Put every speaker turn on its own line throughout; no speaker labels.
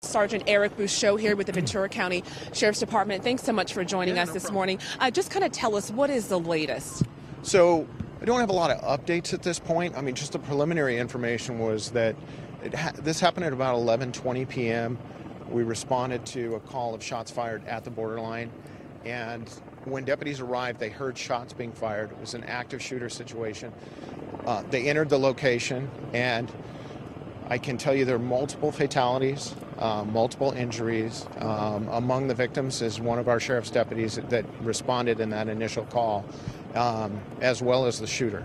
Sergeant Eric Bouchot here with the Ventura County Sheriff's Department. Thanks so much for joining us this morning. Just kind of tell us, what is the latest?
So I don't have a lot of updates at this point. I mean, just the preliminary information was that this happened at about 11:20 p.m. We responded to a call of shots fired at the borderline, and when deputies arrived, they heard shots being fired. It was an active shooter situation. They entered the location, and I can tell you there are multiple fatalities, multiple injuries. Among the victims is one of our sheriff's deputies that responded in that initial call, as well as the shooter.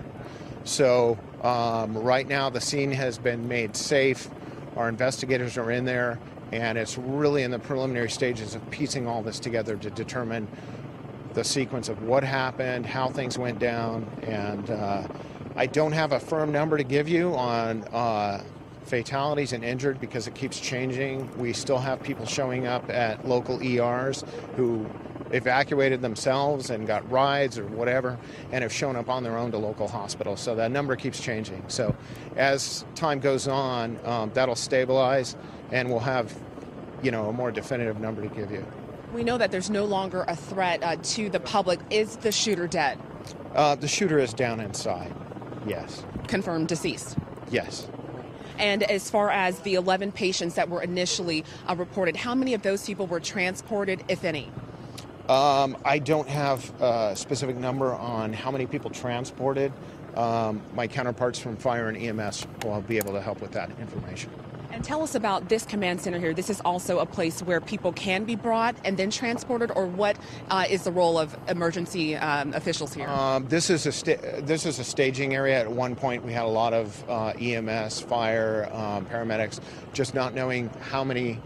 So right now the scene has been made safe. Our investigators are in there, and it's really in the preliminary stages of piecing all this together to determine the sequence of what happened, how things went down, and I don't have a firm number to give you on fatalities and injured because it keeps changing. We still have people showing up at local ERs who evacuated themselves and got rides or whatever and have shown up on their own to local hospitals. So that number keeps changing. So as time goes on, that'll stabilize and we'll have, a more definitive number to give you.
We know that there's no longer a threat to the public. Is the shooter dead?
The shooter is down inside, yes.
Confirmed deceased?
Yes.
And as far as the 11 patients that were initially reported, how many of those people were transported, if any?
I don't have a specific number on how many people transported. My counterparts from fire and EMS will be able to help with that information.
And tell us about this command center here. This is also a place where people can be brought and then transported, or what is the role of emergency officials here?
This is a staging area. At one point, we had a lot of EMS, fire, paramedics, just not knowing how many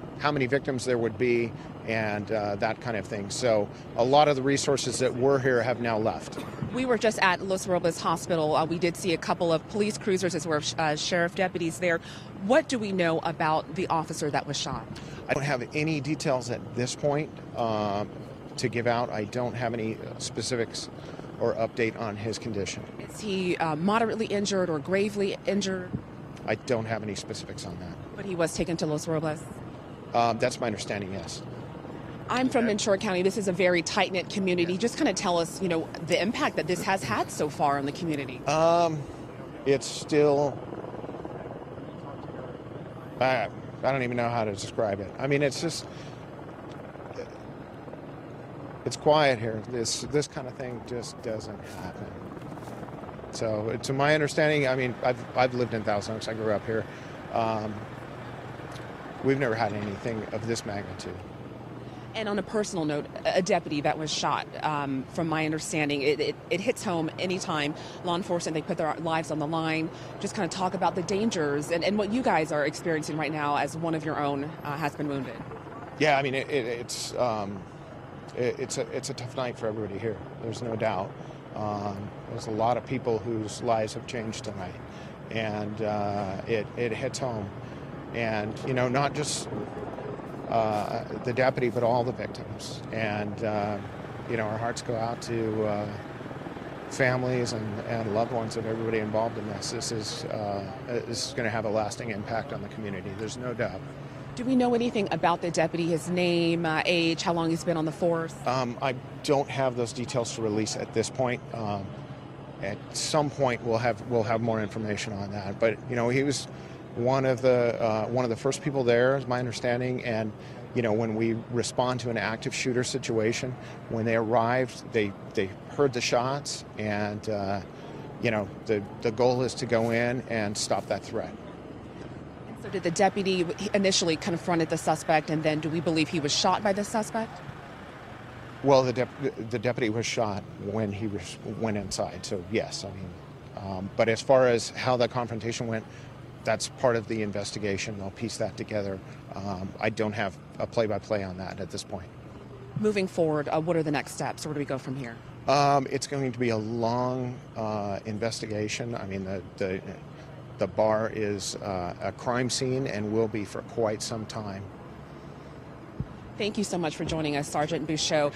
victims there would be and that kind of thing. So a lot of the resources that were here have now left.
We were just at Los Robles Hospital. We did see a couple of police cruisers as well as sheriff deputies there. What do we know about the officer that was shot?
I don't have any details at this point to give out. I don't have any specifics or update on his condition.
Is he moderately injured or gravely injured?
I don't have any specifics on that.
But he was taken to Los Robles?
That's my understanding, yes.
I'm from Ventura County. This is a very tight-knit community. Just kind of tell us, the impact that this has had so far on the community.
It's still, I don't even know how to describe it. I mean, it's just, it's quiet here. This kind of thing just doesn't happen. So, to my understanding, I mean, I've lived in Thousand Oaks. I grew up here. We've never had anything of this magnitude.
And on a personal note, a deputy that was shot, from my understanding, it hits home anytime law enforcement, they put their lives on the line. Just kind of talk about the dangers and what you guys are experiencing right now as one of your own has been wounded.
Yeah, I mean, it's a tough night for everybody here. There's no doubt. There's a lot of people whose lives have changed tonight, and it hits home. And, not just the deputy, but all the victims. And, our hearts go out to families and loved ones of everybody involved in this. This is going to have a lasting impact on the community. There's no doubt.
Do we know anything about the deputy, his name, age, how long he's been on the force?
I don't have those details to release at this point. At some point, we'll have more information on that. But, he was one of the first people there, is my understanding, and when we respond to an active shooter situation, when they arrived, they heard the shots, and the goal is to go in and stop that threat.
So did the deputy initially confronted the suspect, and then do we believe he was shot by the suspect?
Well, the deputy was shot when he went inside, so yes, I mean, but as far as how that confrontation went, that's part of the investigation. They'll piece that together. I don't have a play-by-play on that at this point.
Moving forward, what are the next steps? Where do we go from here?
It's going to be a long investigation. I mean, the bar is a crime scene and will be for quite some time.
Thank you so much for joining us, Sergeant Bouchot.